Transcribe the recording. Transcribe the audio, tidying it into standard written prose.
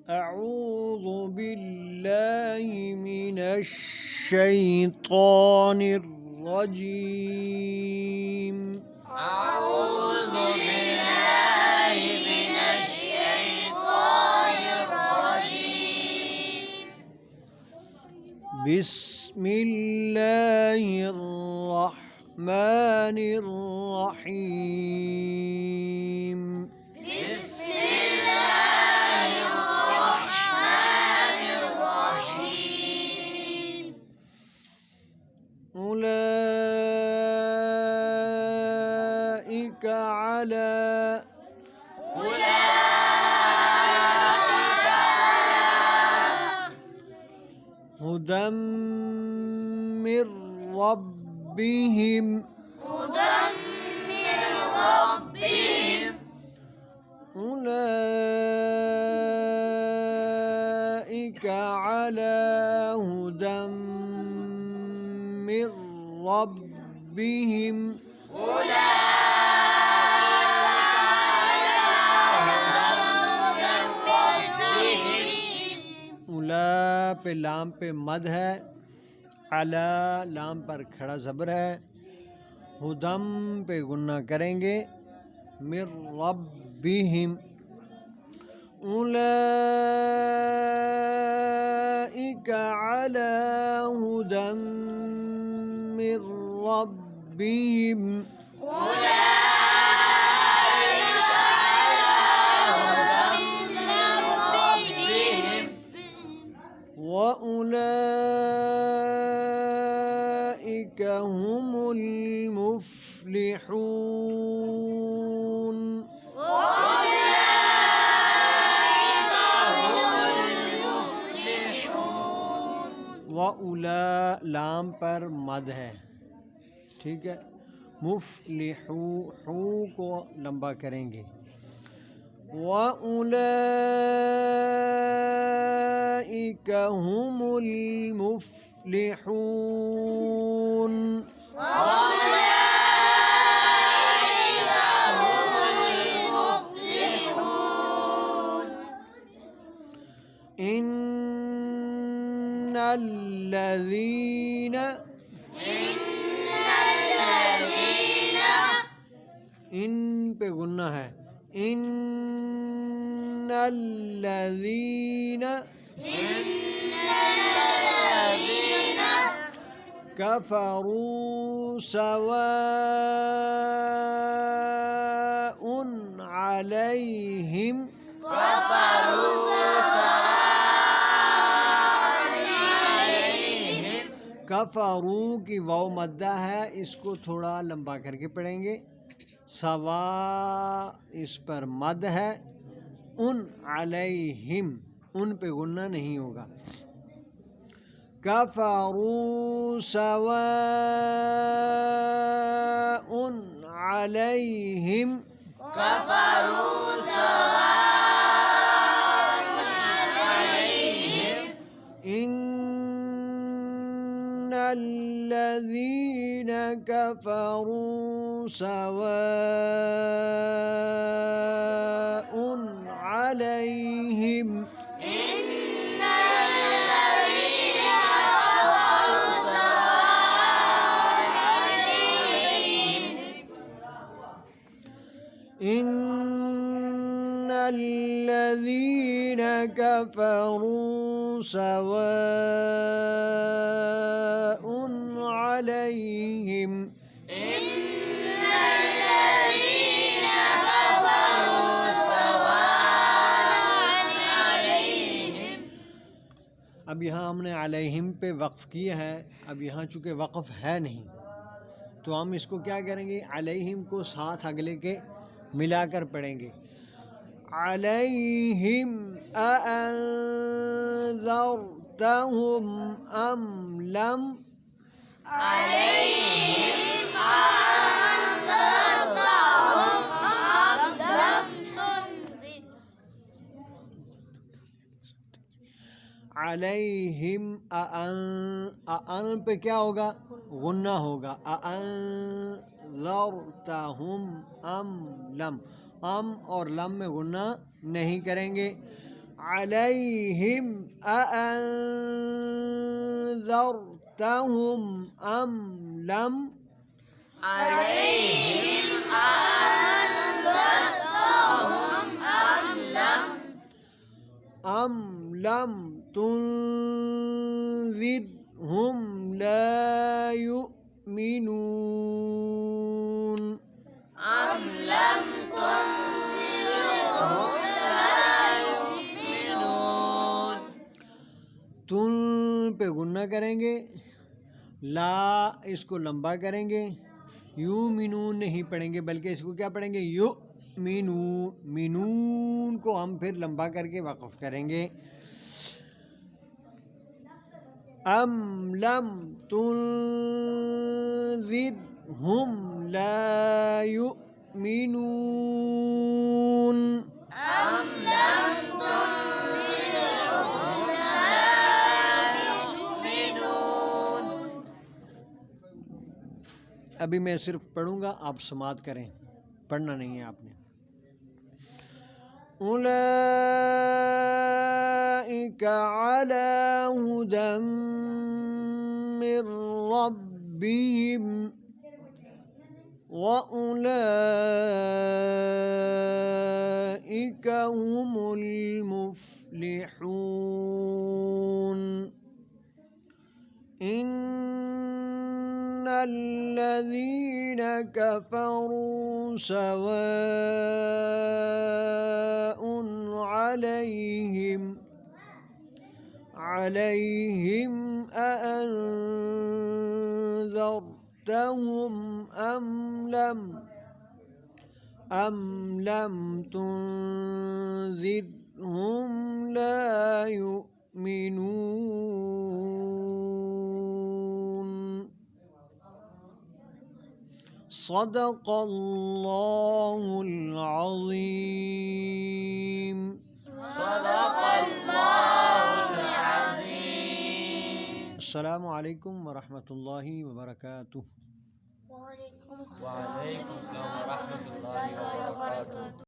أعوذ بالله من الشيطان الرجيم أعوذ بالله من الشيطان الرجيم بسم الله الرحمن الرحيم بسم الله الرحمن الرحيم أولئك على هدى من ربهم هدى من ربهم أولئك على هدى من ربهم उला पे लाम पे मद है, अला लाम पर खड़ा ज़बर है, हुदम पे गुन्ना करेंगे, मिर रब्बिहिम उलाइका अला हुदम मिर रब्बिहिम وأولئك هم المفلحون वउला लाम पर मद है, ठीक है। मुफ्लिहू हू को लंबा करेंगे। वउलाइक हुमुल मुफ्लिहून इन्नल्लज़ीना इन पे गुन्ना है, इन्नल्लज़ीना कफ़रू सवाउन अलैहिम कफ़रू की वाव मद्दा है, इसको थोड़ा लंबा करके पढ़ेंगे। सवा इस पर मद है, उन अलैहिम उन पे गुन्ना नहीं होगा। कफ़रू सवाउन अलैहिम इन्नल्लज़ीन कफ़रू सवाउन अलैहिम इन्नल्लज़ीन कफ़रू सवाउन अलैहिम अब यहाँ हमने अलैहिम पे वक़्फ़ किया है। अब यहाँ चूँकि वक़्फ़ है नहीं तो हम इसको क्या करेंगे, अलैहिम को साथ अगले के मिलाकर पढ़ेंगे। अलैहिम अअंज़रतहुम अम लम अलैहिम अअन पे क्या होगा, गुन्ना होगा। अअंज़रतहुम अम लम, अम और लम में गुन्ना नहीं करेंगे। अलैहिम अअंज़रतहुम अम लम عليهم أأنذرتهم أم لم تنذرهم لا يؤمنون أم لم تنذرهم لا يؤمنون तुन पे गुन्ना करेंगे, ला इसको लंबा करेंगे, यू मिनून नहीं पढ़ेंगे बल्कि इसको क्या पढ़ेंगे, यू मिनून। मिनून को हम फिर लंबा करके वक़फ़ करेंगे। अम लम तुनज़िरहुम ला युमिनून। أم لم تنذرهم لا يؤمنون अभी मैं सिर्फ पढ़ूंगा, आप समात करें, पढ़ना नहीं है आपने। उलाइका अला हुदम मिर रब्बिहिम व उलाइका हुमुल मुफ्लिहून। الذين كفروا سواء عليهم أأنذرتهم أم لم تنذرهم لا يؤمنون صدق الله العظيم صدق الله العظيم السلام عليكم ورحمة الله وبركاته وعليكم السلام ورحمة الله وبركاته